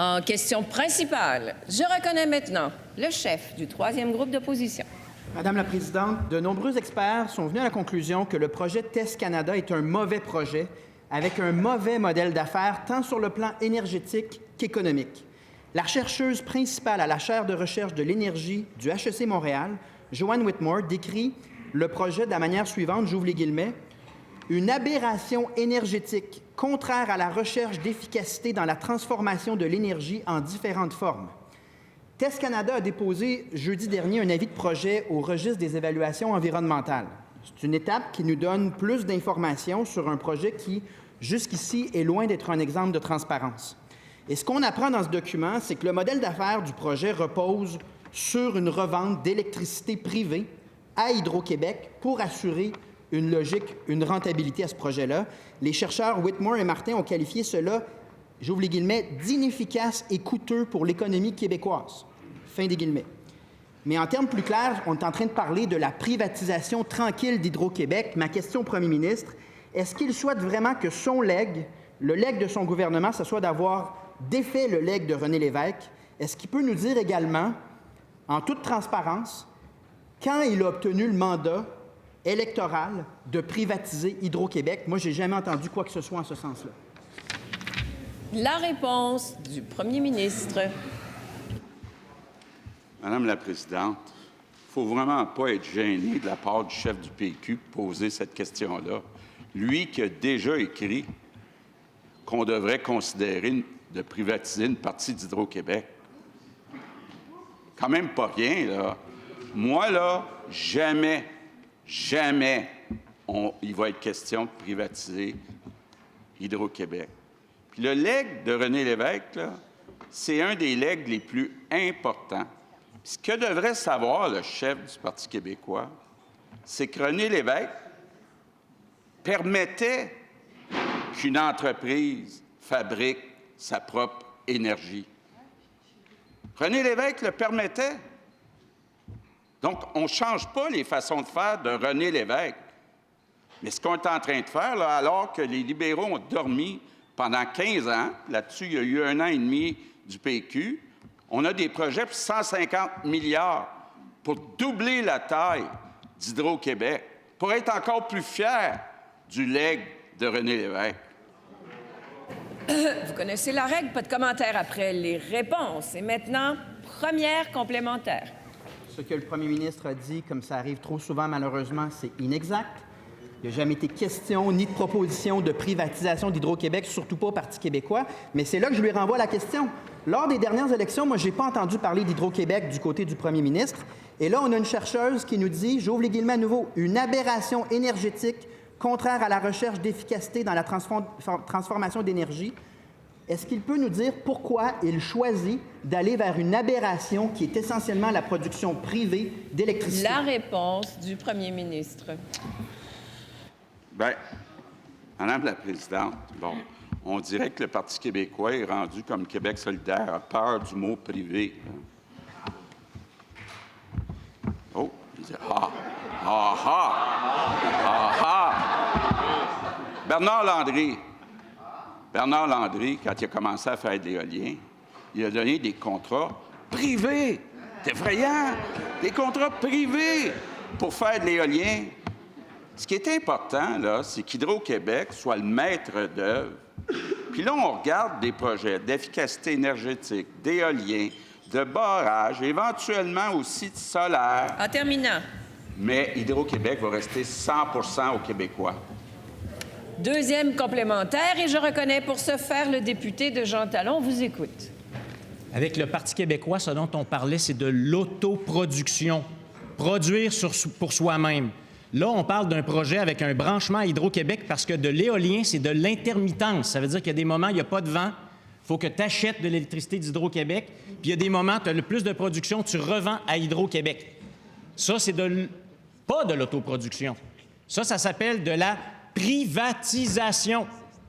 En question principale, je reconnais maintenant le chef du troisième groupe d'opposition. Madame la Présidente, de nombreux experts sont venus à la conclusion que le projet TES Canada est un mauvais projet avec un mauvais modèle d'affaires tant sur le plan énergétique qu'économique. La chercheuse principale à la chaire de recherche de l'énergie du HEC Montréal, Joanne Whitmore, décrit le projet de la manière suivante, j'ouvre les guillemets, « une aberration énergétique contraire à la recherche d'efficacité dans la transformation de l'énergie en différentes formes ». TES Canada a déposé jeudi dernier un avis de projet au registre des évaluations environnementales. C'est une étape qui nous donne plus d'informations sur un projet qui, jusqu'ici, est loin d'être un exemple de transparence. Et ce qu'on apprend dans ce document, c'est que le modèle d'affaires du projet repose sur une revente d'électricité privée à Hydro-Québec pour assurer une logique, une rentabilité à ce projet-là. Les chercheurs Whitmore et Martin ont qualifié cela, j'ouvre les guillemets, d'inefficace et coûteux pour l'économie québécoise. Fin des guillemets. Mais en termes plus clairs, on est en train de parler de la privatisation tranquille d'Hydro-Québec. Ma question au premier ministre, est-ce qu'il souhaite vraiment que son legs, le legs de son gouvernement, ce soit d'avoir défait le legs de René Lévesque? Est-ce qu'il peut nous dire également, en toute transparence, quand il a obtenu le mandat électoral de privatiser Hydro-Québec? Moi, je n'ai jamais entendu quoi que ce soit en ce sens-là. La réponse du premier ministre. Madame la Présidente, il ne faut vraiment pas être gêné de la part du chef du PQ de poser cette question-là. Lui qui a déjà écrit qu'on devrait considérer de privatiser une partie d'Hydro-Québec. Quand même pas rien, là. Moi, là, jamais, il va être question de privatiser Hydro-Québec. Puis le legs de René Lévesque, là, c'est un des legs les plus importants. Puis ce que devrait savoir le chef du Parti québécois, c'est que René Lévesque permettait qu'une entreprise fabrique sa propre énergie. René Lévesque le permettait. Donc, on ne change pas les façons de faire de René Lévesque. Mais ce qu'on est en train de faire, là, alors que les libéraux ont dormi pendant 15 ans, là-dessus, il y a eu 1 an et demi du PQ, on a des projets pour 150 milliards pour doubler la taille d'Hydro-Québec, pour être encore plus fiers du legs de René Lévesque. Vous connaissez la règle, pas de commentaires après les réponses. Et maintenant, première complémentaire. Ce que le premier ministre a dit, comme ça arrive trop souvent, malheureusement, c'est inexact. Il n'y a jamais été question ni de proposition de privatisation d'Hydro-Québec, surtout pas au Parti québécois. Mais c'est là que je lui renvoie la question. Lors des dernières élections, moi, je n'ai pas entendu parler d'Hydro-Québec du côté du premier ministre. Et là, on a une chercheuse qui nous dit, j'ouvre les guillemets à nouveau, une aberration énergétique contraire à la recherche d'efficacité dans la transformation d'énergie. Est-ce qu'il peut nous dire pourquoi il choisit d'aller vers une aberration qui est essentiellement la production privée d'électricité? La réponse du premier ministre. Bien, Madame la Présidente, bon, on dirait que le Parti québécois est rendu comme Québec solidaire, a peur du mot privé. Oh, il dit « Ah! Ah! Ah! Ah! Ah! » Bernard Landry, quand il a commencé à faire de l'éolien, il a donné des contrats privés. C'est effrayant! Des contrats privés pour faire de l'éolien. Ce qui est important, là, c'est qu'Hydro-Québec soit le maître d'œuvre. Puis là, on regarde des projets d'efficacité énergétique, d'éolien, de barrage, éventuellement aussi de solaire. En terminant. Mais Hydro-Québec va rester 100% aux Québécois. Deuxième complémentaire, et je reconnais pour ce faire le député de Jean Talon. On vous écoute. Avec le Parti québécois, ce dont on parlait, c'est de l'autoproduction. Produire pour soi-même. Là, on parle d'un projet avec un branchement à Hydro-Québec parce que de l'éolien, c'est de l'intermittence. Ça veut dire qu'il y a des moments, il n'y a pas de vent. Il faut que tu achètes de l'électricité d'Hydro-Québec. Puis il y a des moments, tu as le plus de production, tu revends à Hydro-Québec. Ça, c'est pas de l'autoproduction. Ça s'appelle de la privatisation.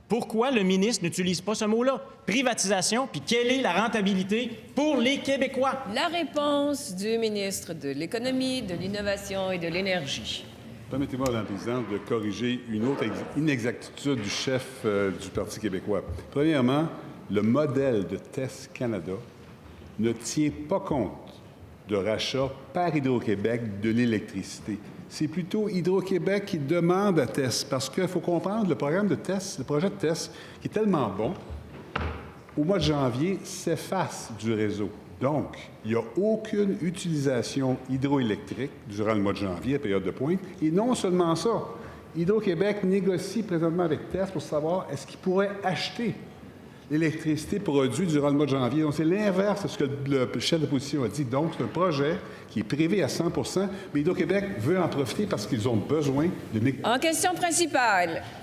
Pourquoi le ministre n'utilise pas ce mot-là? Privatisation, puis quelle est la rentabilité pour les Québécois? La réponse du ministre de l'Économie, de l'Innovation et de l'Énergie. Permettez-moi, Madame la Présidente, de corriger une autre inexactitude du chef du Parti québécois. Premièrement, le modèle de TES Canada ne tient pas compte de rachat par Hydro-Québec de l'électricité. C'est plutôt Hydro-Québec qui demande à TES, parce qu'il faut comprendre, le programme de TES, le projet de TES, qui est tellement bon, au mois de janvier, s'efface du réseau. Donc, il n'y a aucune utilisation hydroélectrique durant le mois de janvier, la période de pointe. Et non seulement ça, Hydro-Québec négocie présentement avec TES pour savoir est-ce qu'il pourrait acheter l'électricité produite durant le mois de janvier. Donc, c'est l'inverse de ce que le chef de l'opposition a dit. Donc, c'est un projet qui est privé à 100 mais Hydro-Québec veut en profiter parce qu'ils ont besoin de... En question principale,